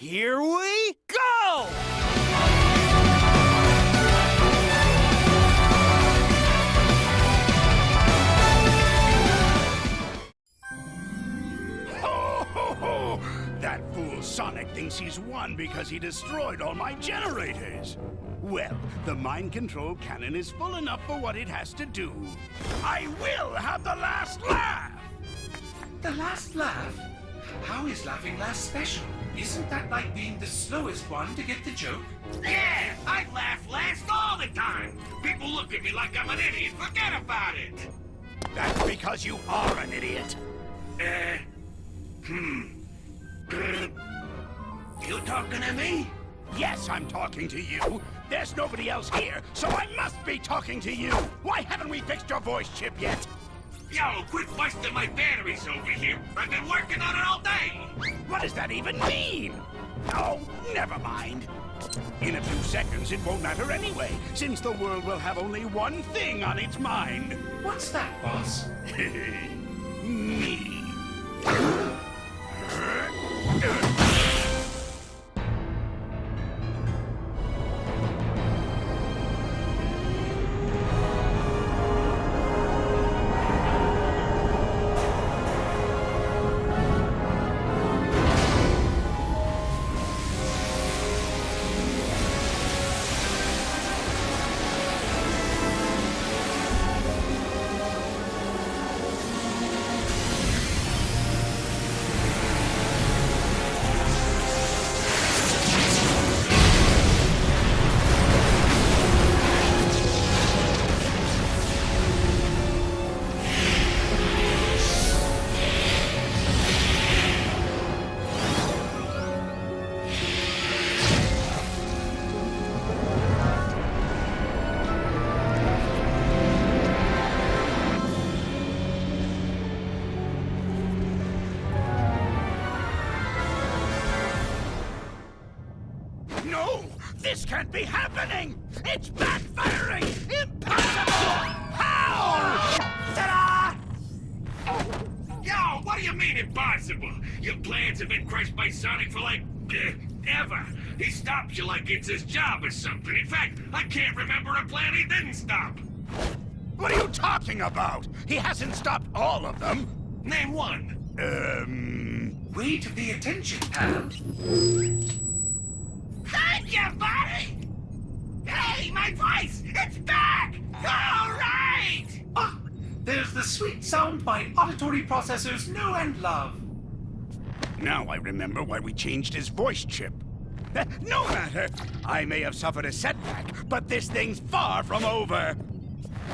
Here we go! Ho, ho, ho! That fool Sonic thinks he's won because he destroyed all my generators. Well, the mind control cannon is full enough for what it has to do. I will have the last laugh! The last laugh? How is laughing last special? Isn't that like being the slowest one to get the joke? Yeah, I laugh last all the time. People look at me like I'm an idiot. Forget about it. That's because you are an idiot. You talking to me? Yes, I'm talking to you. There's nobody else here, so I must be talking to you. Why haven't we fixed your voice chip yet? Yo, quit busting my batteries over here. I've been working on it all day. What does that even mean? Oh, never mind. In a few seconds, it won't matter anyway, since the world will have only one thing on its mind. What's that, boss? Me. No! This can't be happening! It's backfiring! Impossible! How? Ta-da! Yo, what do you mean impossible? Your plans have been crushed by Sonic for like, ever. He stops you like it's his job or something. In fact, I can't remember a plan he didn't stop. What are you talking about? He hasn't stopped all of them. Name one. Way to pay attention, pal. Thank you, buddy! Hey, my voice! It's back! All right! Ah, there's the sweet sound my auditory processors know and love. Now I remember why we changed his voice chip. No matter! I may have suffered a setback, but this thing's far from over.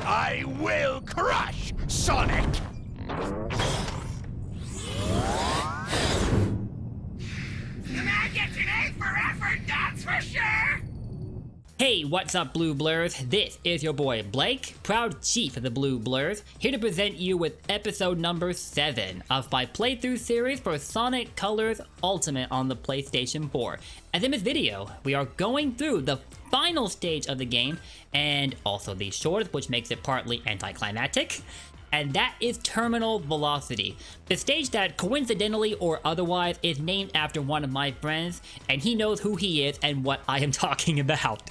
I will crush Sonic! The man gets an A for effort, that's for sure! Hey, what's up, Blue Blurs? This is your boy Blake, proud chief of the Blue Blurs, here to present you with episode number 7 of my playthrough series for Sonic Colors Ultimate on the PlayStation 4. And in this video, we are going through the final stage of the game, and also the shortest, which makes it partly anticlimactic. And that is Terminal Velocity, the stage that coincidentally or otherwise is named after one of my friends, and he knows who he is and what I am talking about.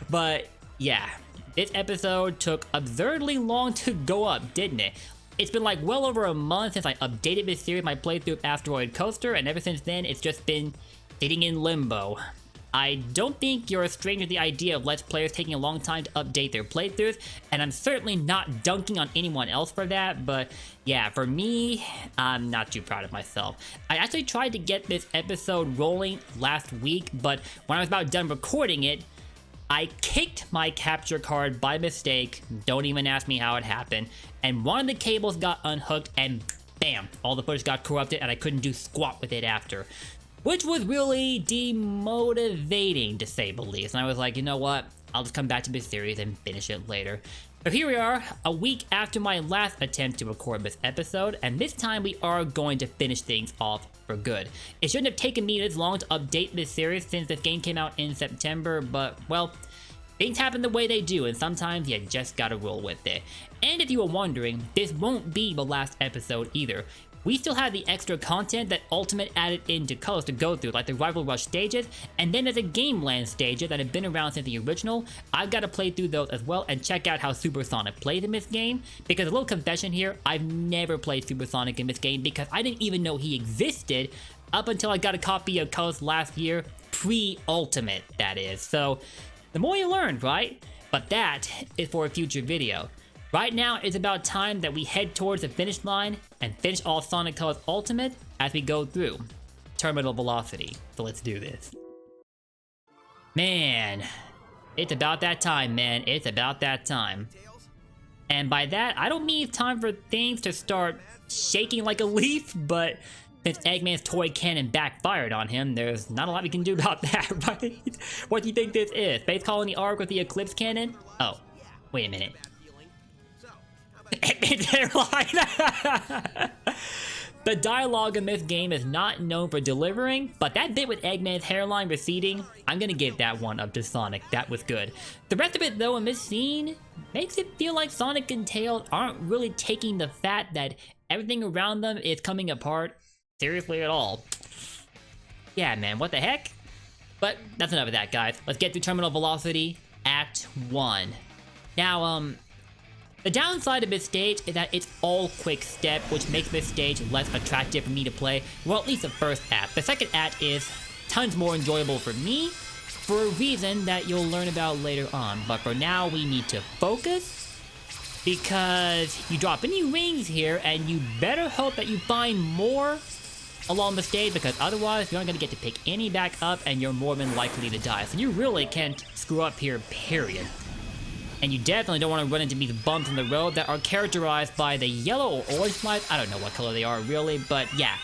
But yeah, this episode took absurdly long to go up, didn't it? It's been like well over a month since I updated this series, my playthrough of Asteroid Coaster, and ever since then it's just been sitting in limbo. I don't think you're a stranger to the idea of Let's Players taking a long time to update their playthroughs, and I'm certainly not dunking on anyone else for that, but yeah, for me, I'm not too proud of myself. I actually tried to get this episode rolling last week, but when I was about done recording it, I kicked my capture card by mistake, don't even ask me how it happened, and one of the cables got unhooked and bam, all the footage got corrupted and I couldn't do squat with it after. Which was really demotivating, to say the least. And I was like, you know what? I'll just come back to this series and finish it later. So here we are, a week after my last attempt to record this episode, and this time we are going to finish things off for good. It shouldn't have taken me this long to update this series since this game came out in September, but, well, things happen the way they do, and sometimes you just gotta roll with it. And if you were wondering, this won't be the last episode either. we still have the extra content that Ultimate added into Colors to go through, like the Rival Rush stages, and then there's a Game Land stages that have been around since the original. I've got to play through those as well and check out how Supersonic plays in this game, because a little confession here, I've never played Supersonic in this game because I didn't even know he existed up until I got a copy of Colors last year, pre-Ultimate, that is. So, the more you learn, right? But that is for a future video. Right now, it's about time that we head towards the finish line and finish off Sonic Colors Ultimate as we go through Terminal Velocity. So let's do this. Man, it's about that time, man. It's about that time. And by that, I don't mean it's time for things to start shaking like a leaf, but since Eggman's toy cannon backfired on him, there's not a lot we can do about that, right? What do you think this is? Space Colony arc with the Eclipse Cannon? Oh, wait a minute. Eggman's hairline! The dialogue in this game is not known for delivering, but that bit with Eggman's hairline receding, I'm gonna give that one up to Sonic. That was good. The rest of it, though, in this scene makes it feel like Sonic and Tails aren't really taking the fact that everything around them is coming apart seriously at all. Yeah, man, what the heck? But that's enough of that, guys. Let's get through Terminal Velocity, Act 1. Now, the downside of this stage is that it's all quick step, which makes this stage less attractive for me to play. Well, at least the first act. The second act is tons more enjoyable for me, for a reason that you'll learn about later on. But for now, we need to focus, because you drop any rings here, and you better hope that you find more along the stage, because otherwise, you're not going to get to pick any back up, and you're more than likely to die. So you really can't screw up here, period. And you definitely don't want to run into these bumps in the road that are characterized by the yellow or orange lights. I don't know what color they are really, but yeah.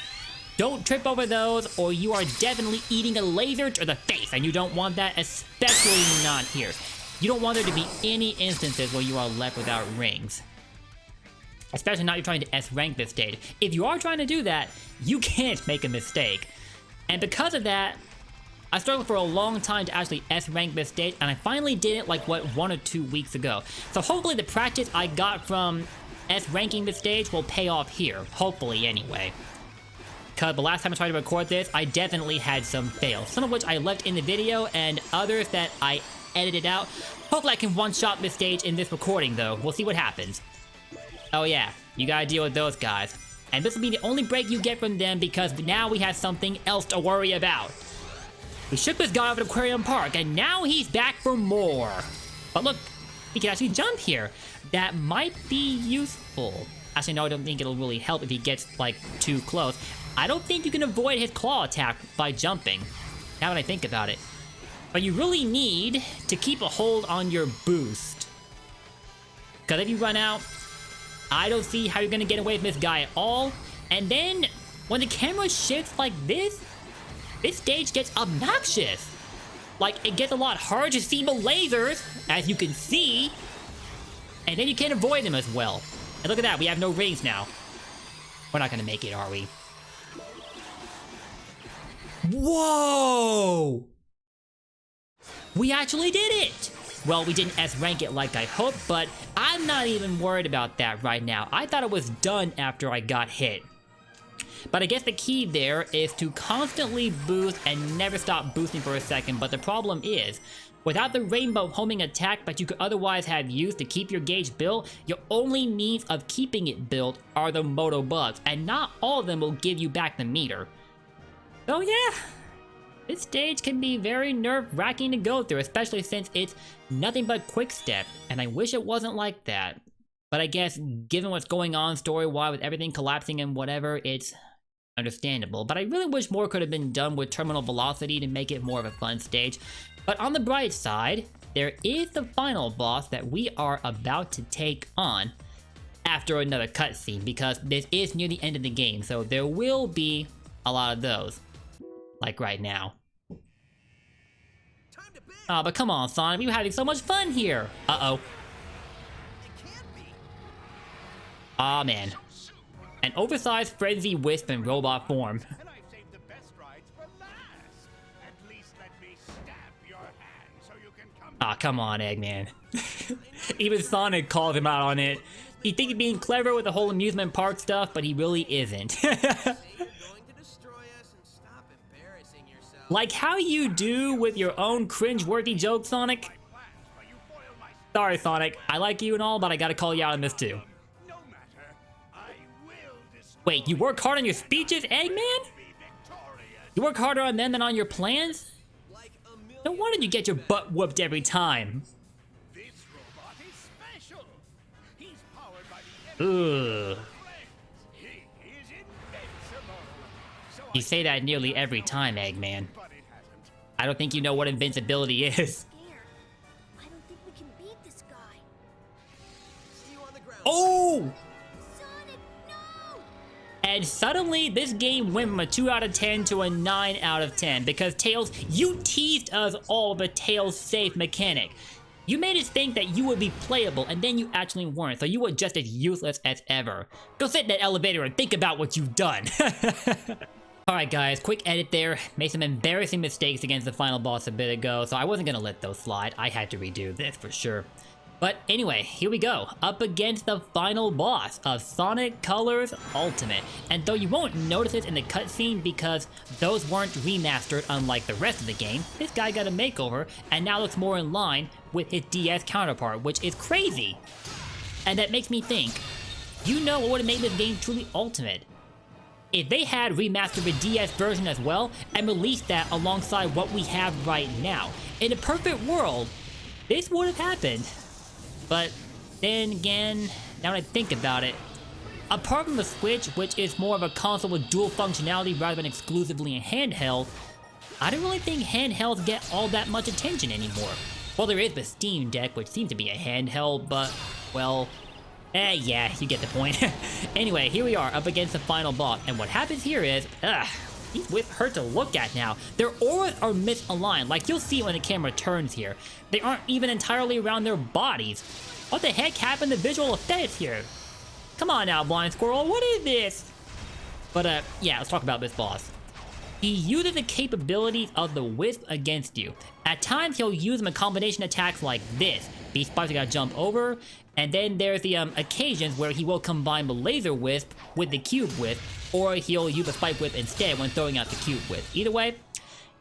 Don't trip over those, or you are definitely eating a laser to the face, and you don't want that, especially not here. You don't want there to be any instances where you are left without rings. Especially not if you're trying to S-rank this stage. If you are trying to do that, you can't make a mistake. And because of that, I struggled for a long time to actually S-rank this stage, and I finally did it like, what, 1 or 2 weeks ago. So hopefully the practice I got from S-ranking this stage will pay off here. Hopefully, anyway. Because the last time I tried to record this, I definitely had some fails. Some of which I left in the video, and others that I edited out. Hopefully I can one-shot this stage in this recording, though. We'll see what happens. Oh yeah, you gotta deal with those guys. And this will be the only break you get from them, because now we have something else to worry about. We shook this guy off at Aquarium Park, and now he's back for more. But look, he can actually jump here. That might be useful. Actually, no, I don't think it'll really help if he gets, like, too close. I don't think you can avoid his claw attack by jumping, now that I think about it. But you really need to keep a hold on your boost. Because if you run out, I don't see how you're going to get away from this guy at all. And then, when the camera shifts like this stage gets obnoxious. Like, it gets a lot harder to see the lasers, as you can see. And then you can't avoid them as well. And look at that, we have no rings now. We're not gonna make it, are we? Whoa! We actually did it! Well, we didn't S-rank it like I hoped, but I'm not even worried about that right now. I thought it was done after I got hit. But I guess the key there is to constantly boost and never stop boosting for a second. But the problem is, without the rainbow homing attack that you could otherwise have used to keep your gauge built, your only means of keeping it built are the moto bugs, and not all of them will give you back the meter. So yeah, this stage can be very nerve-wracking to go through, especially since it's nothing but quick step, and I wish it wasn't like that. But I guess, given what's going on story-wise with everything collapsing and whatever, it's understandable. But I really wish more could have been done with Terminal Velocity to make it more of a fun stage. But on the bright side, there is the final boss that we are about to take on after another cutscene, because this is near the end of the game, so there will be a lot of those. Like right now. Oh, but come on, Sonic, we were having so much fun here! Uh-oh. Aw, man. An oversized Frenzy Wisp in robot form. And I saved the best rides for last. At least let me stab your hand so you can come. Aw, come on, Eggman. Even Sonic called him out on it. He thinks he's being clever with the whole amusement park stuff, but he really isn't. Like how you do with your own cringe-worthy joke, Sonic. Sorry, Sonic. I like you and all, but I gotta call you out on this too. Wait, you work hard on your speeches, Eggman? You work harder on them than on your plans? No wonder you get your butt whooped every time. Ugh. You say that nearly every time, Eggman. I don't think you know what invincibility is. I don't think we can beat this guy. Oh! Sonic, no! And suddenly, this game went from a 2 out of 10 to a 9 out of 10 because Tails, you teased us all with Tails' safe mechanic. You made us think that you would be playable, and then you actually weren't, so you were just as useless as ever. Go sit in that elevator and think about what you've done. Alright guys, quick edit there. Made some embarrassing mistakes against the final boss a bit ago, so I wasn't gonna let those slide. I had to redo this for sure. But anyway, here we go. Up against the final boss of Sonic Colors Ultimate. And though you won't notice it in the cutscene because those weren't remastered unlike the rest of the game, this guy got a makeover and now looks more in line with his DS counterpart, which is crazy. And that makes me think, you know what would have made this game truly ultimate? If they had remastered the DS version as well and released that alongside what we have right now. In a perfect world, this would have happened. But then again, now that I think about it, apart from the Switch, which is more of a console with dual functionality rather than exclusively a handheld, I don't really think handhelds get all that much attention anymore. Well, there is the Steam Deck, which seems to be a handheld, but, well, yeah, you get the point. Anyway, here we are up against the final boss, and what happens here is, these wisps hurt to look at now. Their auras are misaligned, like you'll see when the camera turns here. They aren't even entirely around their bodies. What the heck happened to visual effects here? Come on now, Blind Squirrel, what is this? But yeah, let's talk about this boss. He uses the capabilities of the Wisp against you. At times, he'll use them in combination attacks like this. These spikes you gotta jump over. And then there's the occasions where he will combine the Laser Wisp with the Cube Wisp, or he'll use a Spike Wisp instead when throwing out the Cube Wisp. Either way,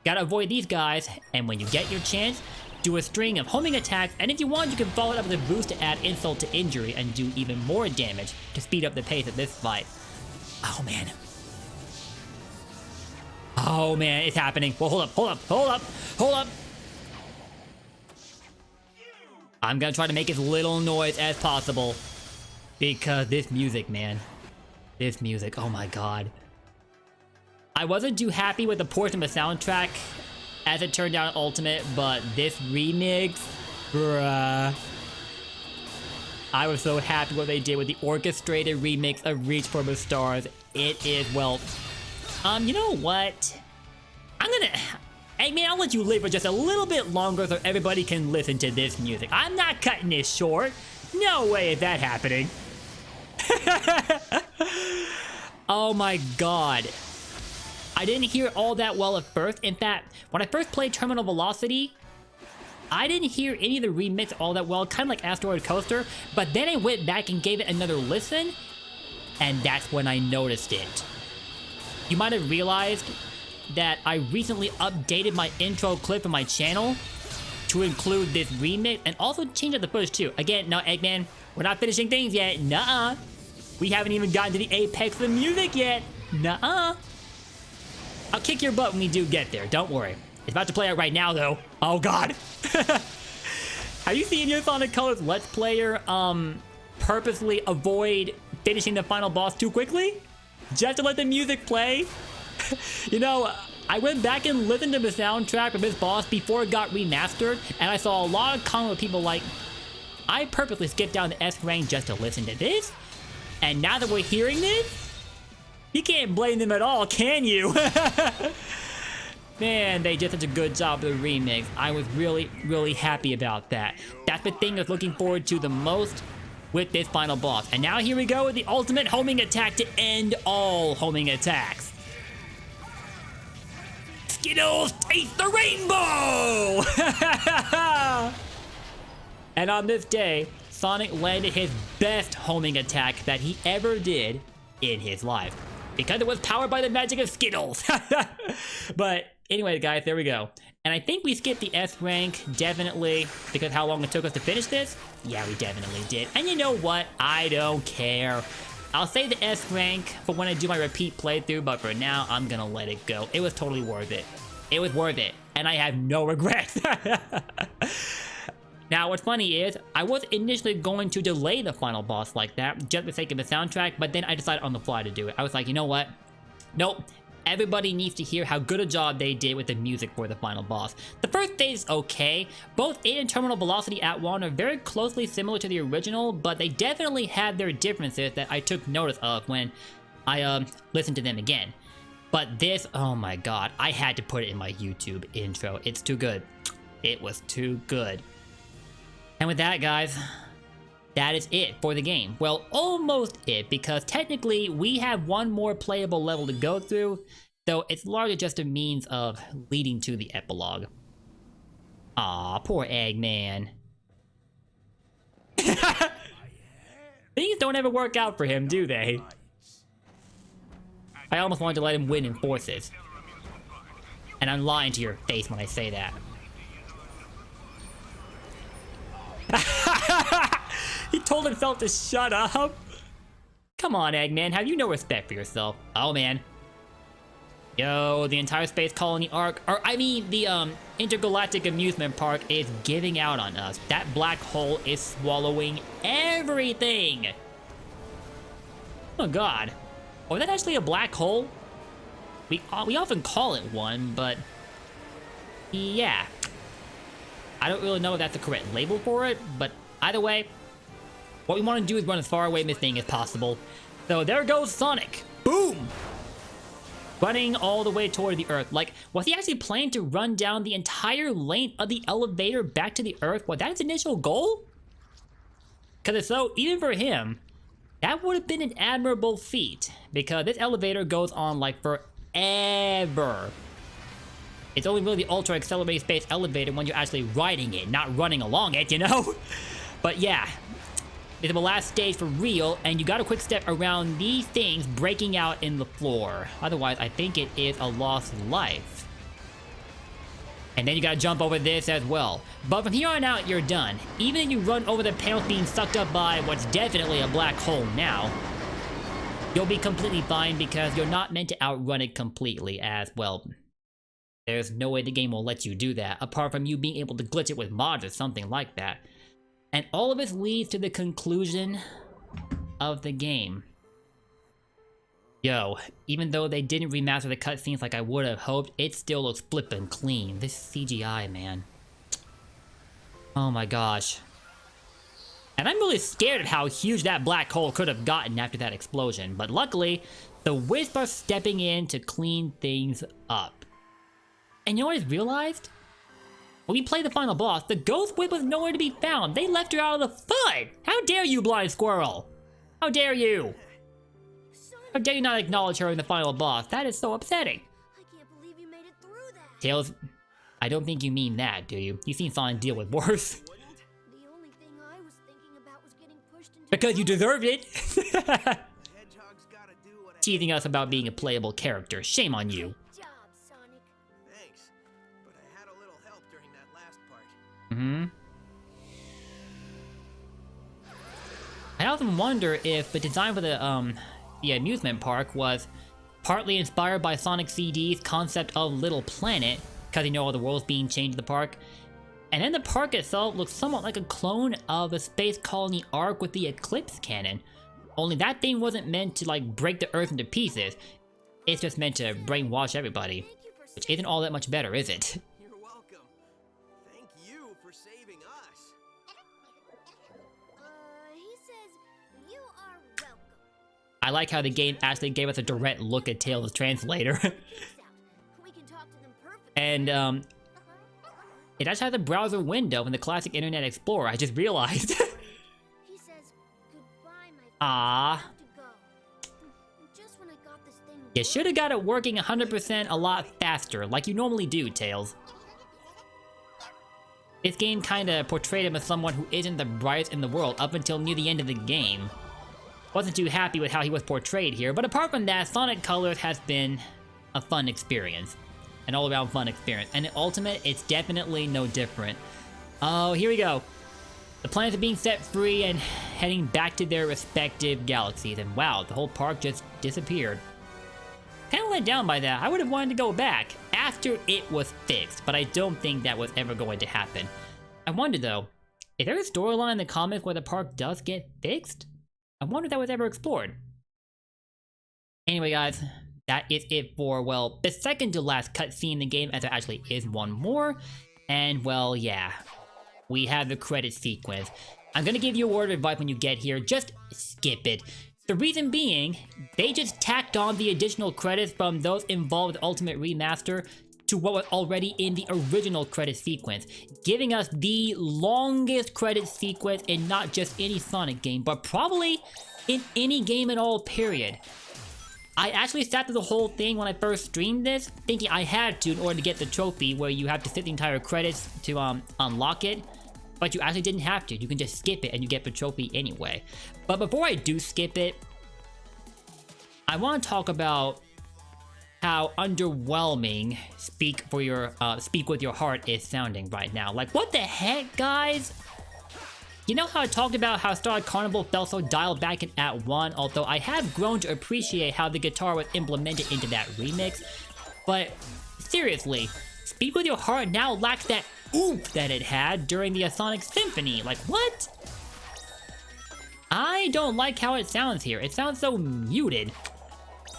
gotta avoid these guys, and when you get your chance, do a string of homing attacks, and if you want, you can follow it up with a boost to add insult to injury and do even more damage to speed up the pace of this fight. Oh man. Oh man, it's happening. Well, hold up. I'm gonna try to make as little noise as possible because this music, man. This music, oh my god. I wasn't too happy with the portion of the soundtrack as it turned out in Ultimate, but this remix, bruh. I was so happy what they did with the orchestrated remix of Reach for the Stars. It is, well, you know what? Eggman, I'll let you live for just a little bit longer so everybody can listen to this music. I'm not cutting this short. No way is that happening. Oh my god. I didn't hear all that well at first. In fact, when I first played Terminal Velocity, I didn't hear any of the remix all that well, kind of like Asteroid Coaster, but then I went back and gave it another listen, and that's when I noticed it. You might have realized that I recently updated my intro clip on my channel to include this remix and also changed up the footage too. Again, no, Eggman, we're not finishing things yet. Nuh-uh. We haven't even gotten to the apex of the music yet. Nuh-uh. I'll kick your butt when we do get there. Don't worry. It's about to play out right now, though. Oh, God. Have you seen your Sonic Colors Let's Player purposely avoid finishing the final boss too quickly? Just to let the music play? You know, I went back and listened to the soundtrack of this boss before it got remastered, and I saw a lot of comments with people like, I purposely skipped down the S rank just to listen to this, and now that we're hearing this, you can't blame them at all, can you? Man, they did such a good job with the remix. I was really, really happy about that. That's the thing I was looking forward to the most with this final boss. And now here we go with the ultimate homing attack to end all homing attacks. Skittles taste the rainbow! And on this day, Sonic landed his best homing attack that he ever did in his life. Because it was powered by the magic of Skittles. But anyway, guys, there we go. And I think we skipped the S rank, definitely, because how long it took us to finish this? Yeah, we definitely did. And you know what? I don't care. I'll say the S rank for when I do my repeat playthrough, but for now, I'm gonna let it go. It was totally worth it. It was worth it, and I have no regrets. Now, what's funny is, I was initially going to delay the final boss like that, just for the sake of the soundtrack, but then I decided on the fly to do it. I was like, you know what? Nope. Everybody needs to hear how good a job they did with the music for the final boss. The first stage is okay. Both it and Terminal Velocity at 1 are very closely similar to the original, but they definitely had their differences that I took notice of when I listened to them again. But this, oh my god, I had to put it in my YouTube intro. It's too good. It was too good. And with that, guys, that is it for the game. Well, almost it, because technically we have one more playable level to go through, so it's largely just a means of leading to the epilogue. Aw, poor Eggman. Things don't ever work out for him, do they? I almost wanted to let him win in forces. And I'm lying to your face when I say that. He told himself to shut up. Come on, Eggman, have you no respect for yourself? Oh, man. Yo, the entire space colony arc, or I mean, the intergalactic amusement park is giving out on us. That black hole is swallowing everything. Oh, God. Oh, is that actually a black hole? We often call it one, but yeah. I don't really know if that's the correct label for it, but either way, what we want to do is run as far away from this thing as possible. So there goes Sonic. Boom! Running all the way toward the Earth. Like, was he actually planning to run down the entire length of the elevator back to the Earth? Was that his initial goal? Because if so, even for him, that would have been an admirable feat. Because this elevator goes on like forever. It's only really the ultra accelerated space elevator when you're actually riding it, not running along it, you know? But yeah, it's the last stage for real, and you got a quick step around these things breaking out in the floor. Otherwise, I think it is a lost life. And then you gotta jump over this as well. But from here on out, you're done. Even if you run over the panels being sucked up by what's definitely a black hole now, you'll be completely fine because you're not meant to outrun it completely as well. There's no way the game will let you do that, apart from you being able to glitch it with mods or something like that. And all of this leads to the conclusion of the game. Yo, even though they didn't remaster the cutscenes like I would have hoped, it still looks flippin' clean. This CGI, man. Oh my gosh. And I'm really scared of how huge that black hole could have gotten after that explosion, but luckily, the Wisp are stepping in to clean things up. And you know what I just realized? When we played the final boss, the Ghost Whip was nowhere to be found. They left her out of the FUD! How dare you, Blind Squirrel? How dare you? How dare you not acknowledge her in the final boss? That is so upsetting. I can't believe you made it through that. Tails, I don't think you mean that, do you? You've seen Sonic deal with worse. The only thing I was thinking about was getting pushed into Because you deserved it. Hedgehog's gotta do what Teasing us about being a playable character. Shame on you. Good job, Sonic. Thanks, but I had a little help during that last part. I often wonder if the design for the amusement park was partly inspired by Sonic CD's concept of Little Planet, because you know all the world's being changed to the park. And then the park itself looks somewhat like a clone of the Space Colony arc with the Eclipse cannon. Only that thing wasn't meant to like break the Earth into pieces. It's just meant to brainwash everybody. Thank you for Which isn't all that much better, is it? You're welcome. Thank you for saving us. he says you are welcome. I like how the game actually gave us a direct look at Tails' translator. Peace out. We can talk to them perfectly. And it actually has a browser window in the classic Internet Explorer, I just realized. He says goodbye, my friend. Ah. I have to go. Just when I got this thing You should have got it working 100% a lot faster, like you normally do, Tails. This game kinda portrayed him as someone who isn't the brightest in the world up until near the end of the game. Wasn't too happy with how he was portrayed here, but apart from that, Sonic Colors has been a fun experience. An all-around fun experience. And in Ultimate, it's definitely no different. Oh, here we go. The planets are being set free and heading back to their respective galaxies. And wow, the whole park just disappeared. Kinda let down by that. I would have wanted to go back after it was fixed, but I don't think that was ever going to happen. I wonder though, is there a storyline in the comics where the park does get fixed? I wonder if that was ever explored. Anyway guys, that is it for, well, the second to last cutscene in the game, as there actually is one more. And well, yeah, we have the credit sequence. I'm gonna give you a word of advice when you get here, just skip it. The reason being, they just tacked on the additional credits from those involved with Ultimate Remaster to what was already in the original credit sequence, giving us the longest credit sequence in not just any Sonic game, but probably in any game at all, period. I actually sat through the whole thing when I first streamed this, thinking I had to in order to get the trophy where you have to sit the entire credits to unlock it. But you actually didn't have to. You can just skip it and you get the trophy anyway. But before I do skip it, I want to talk about how underwhelming Speak with Your Heart is sounding right now. Like, what the heck, guys? You know how I talked about how Starlight Carnival felt so dialed back in Act 1, although I have grown to appreciate how the guitar was implemented into that remix. But seriously, Speak with Your Heart now lacks that oomph that it had during the Sonic Symphony. Like, what? I don't like how it sounds here. It sounds so muted.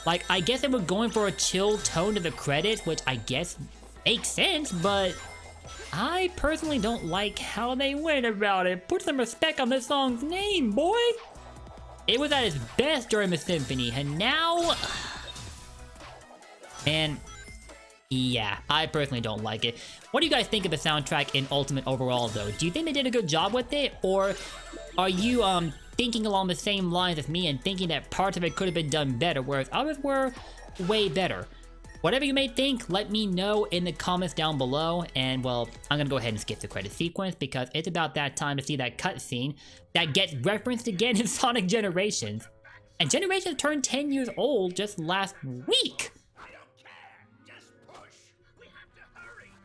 Like, I guess they were going for a chill tone to the credits, which I guess makes sense, but I personally don't like how they went about it. Put some respect on this song's name, boy! It was at its best during the symphony, and now... And yeah, I personally don't like it. What do you guys think of the soundtrack in Ultimate overall, though? Do you think they did a good job with it, or are you thinking along the same lines as me and thinking that parts of it could have been done better, whereas others were way better? Whatever you may think, let me know in the comments down below, and well, I'm gonna go ahead and skip the credit sequence because it's about that time to see that cutscene that gets referenced again in Sonic Generations. And Generations turned 10 years old just last week!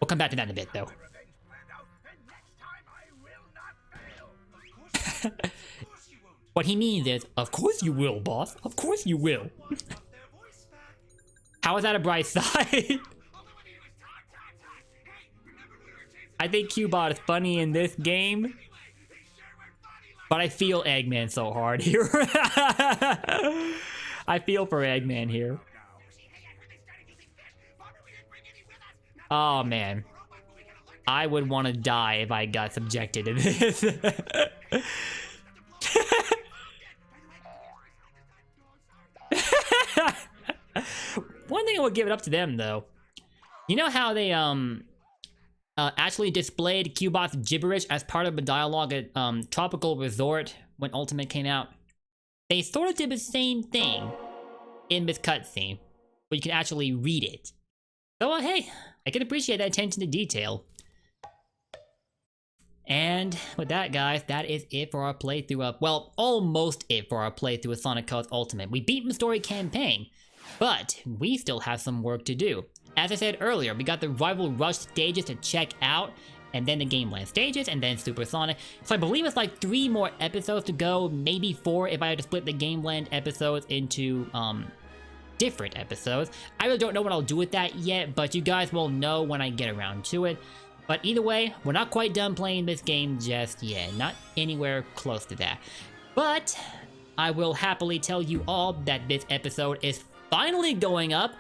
We'll come back to that in a bit, though. What he means is, of course you will, boss. Of course you will. How is that a bright side? I think Cubot is funny in this game, but I feel Eggman so hard here. I feel for Eggman here. Oh man, I would want to die if I got subjected to this. One thing I would give it up to them though. You know how they actually displayed Cubot's gibberish as part of a dialogue at Tropical Resort when Ultimate came out? They sort of did the same thing in this cutscene, but you can actually read it. So hey, I can appreciate that attention to detail. And with that, guys, that is it for our playthrough of, well, almost it for our playthrough of Sonic Colors Ultimate. We beat the story campaign, but we still have some work to do. As I said earlier, we got the Rival Rush stages to check out, and then the Game Land stages, and then Super Sonic. So I believe it's like 3 more episodes to go, maybe 4 if I had to split the Game Land episodes into, different episodes. I really don't know what I'll do with that yet, but you guys will know when I get around to it. But either way, we're not quite done playing this game just yet. Not anywhere close to that. But I will happily tell you all that this episode is finally going up,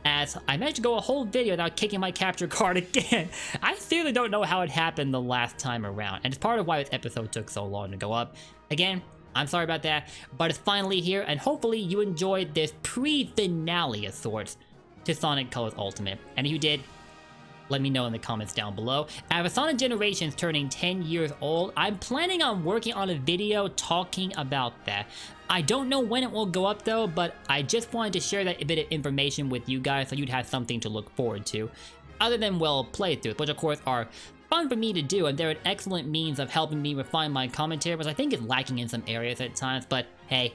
as I managed to go a whole video without kicking my capture card again. I seriously don't know how it happened the last time around, and it's part of why this episode took so long to go up. Again, I'm sorry about that, but it's finally here, and hopefully you enjoyed this pre-finale of sorts to Sonic Colors Ultimate. And if you did, let me know in the comments down below. As Sonic Generations turning 10 years old, I'm planning on working on a video talking about that. I don't know when it will go up though, but I just wanted to share that bit of information with you guys so you'd have something to look forward to. Other than, well, playthroughs, which of course are fun for me to do, and they're an excellent means of helping me refine my commentary, which I think is lacking in some areas at times, but hey,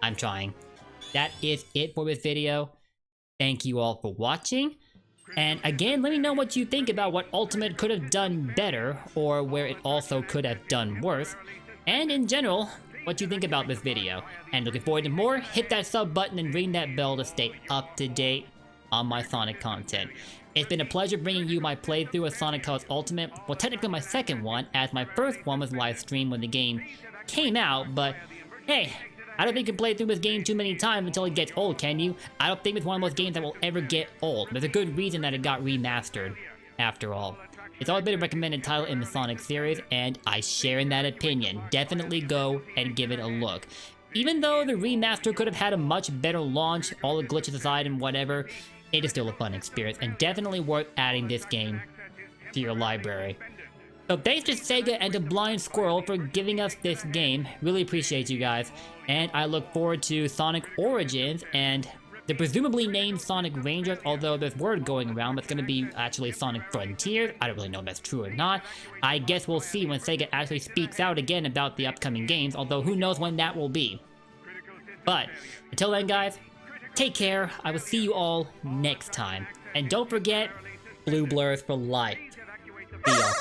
I'm trying. That is it for this video. Thank you all for watching. And again, let me know what you think about what Ultimate could have done better, or where it also could have done worse. And in general, what you think about this video. And looking forward to more, hit that sub button and ring that bell to stay up to date on my Sonic content. It's been a pleasure bringing you my playthrough of Sonic Colors Ultimate. Well, technically my second one, as my first one was live streamed when the game came out, but hey, I don't think you can play through this game too many times until it gets old, can you? I don't think it's one of those games that will ever get old. There's a good reason that it got remastered, after all. It's always been a recommended title in the Sonic series, and I share in that opinion. Definitely go and give it a look. Even though the remaster could have had a much better launch, all the glitches aside and whatever, it is still a fun experience, and definitely worth adding this game to your library. So thanks to Sega and to Blind Squirrel for giving us this game. Really appreciate you guys. And I look forward to Sonic Origins and the presumably named Sonic Rangers, although there's word going around that's going to be actually Sonic Frontiers. I don't really know if that's true or not. I guess we'll see when Sega actually speaks out again about the upcoming games, although who knows when that will be. But until then, guys, take care. I will see you all next time. And don't forget, Blue Blurs for life. See ya.